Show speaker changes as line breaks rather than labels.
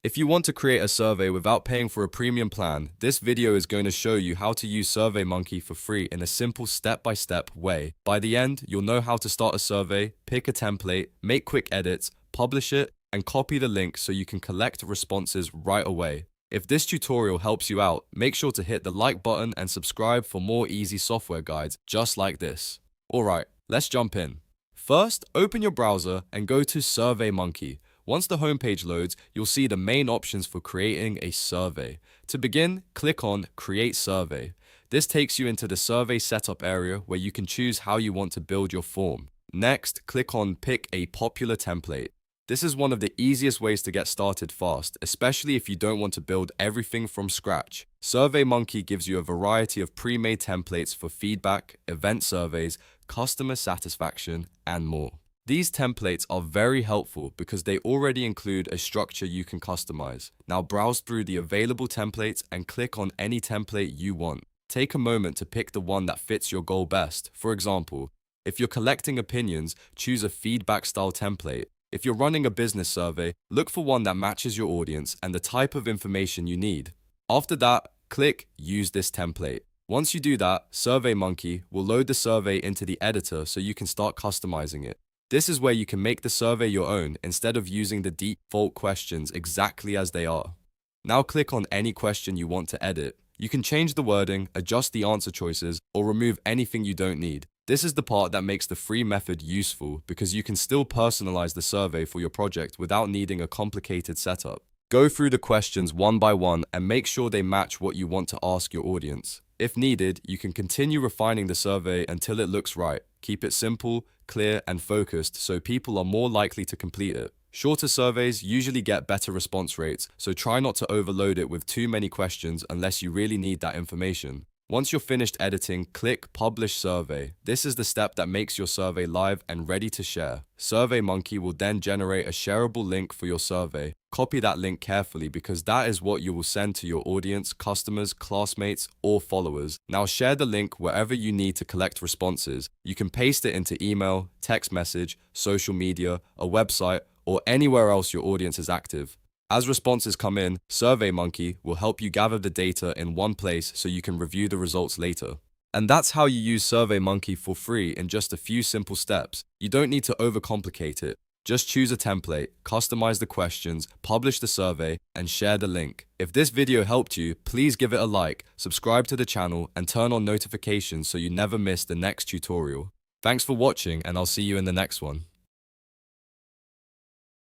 If you want to create a survey without paying for a premium plan, this video is going to show you how to use SurveyMonkey for free in a simple step-by-step way. By the end, you'll know how to start a survey, pick a template, make quick edits, publish it, and copy the link so you can collect responses right away. If this tutorial helps you out, make sure to hit the like button and subscribe for more easy software guides just like this. Alright, let's jump in. First, open your browser and go to SurveyMonkey. Once the homepage loads, you'll see the main options for creating a survey. To begin, click on Create Survey. This takes you into the survey setup area where you can choose how you want to build your form. Next, click on Pick a popular template. This is one of the easiest ways to get started fast, especially if you don't want to build everything from scratch. SurveyMonkey gives you a variety of pre-made templates for feedback, event surveys, customer satisfaction, and more. These templates are very helpful because they already include a structure you can customize. Now browse through the available templates and click on any template you want. Take a moment to pick the one that fits your goal best. For example, if you're collecting opinions, choose a feedback style template. If you're running a business survey, look for one that matches your audience and the type of information you need. After that, click Use this template. Once you do that, SurveyMonkey will load the survey into the editor so you can start customizing it. This is where you can make the survey your own instead of using the default questions exactly as they are. Now click on any question you want to edit. You can change the wording, adjust the answer choices, or remove anything you don't need. This is the part that makes the free method useful because you can still personalize the survey for your project without needing a complicated setup. Go through the questions one by one and make sure they match what you want to ask your audience. If needed, you can continue refining the survey until it looks right. Keep it simple, clear, and focused so people are more likely to complete it. Shorter surveys usually get better response rates, so try not to overload it with too many questions unless you really need that information. Once you're finished editing, click Publish Survey. This is the step that makes your survey live and ready to share. SurveyMonkey will then generate a shareable link for your survey. Copy that link carefully because that is what you will send to your audience, customers, classmates, or followers. Now share the link wherever you need to collect responses. You can paste it into email, text message, social media, a website, or anywhere else your audience is active. As responses come in, SurveyMonkey will help you gather the data in one place so you can review the results later. And that's how you use SurveyMonkey for free in just a few simple steps. You don't need to overcomplicate it. Just choose a template, customize the questions, publish the survey, and share the link. If this video helped you, please give it a like, subscribe to the channel, and turn on notifications so you never miss the next tutorial. Thanks for watching, and I'll see you in the next one.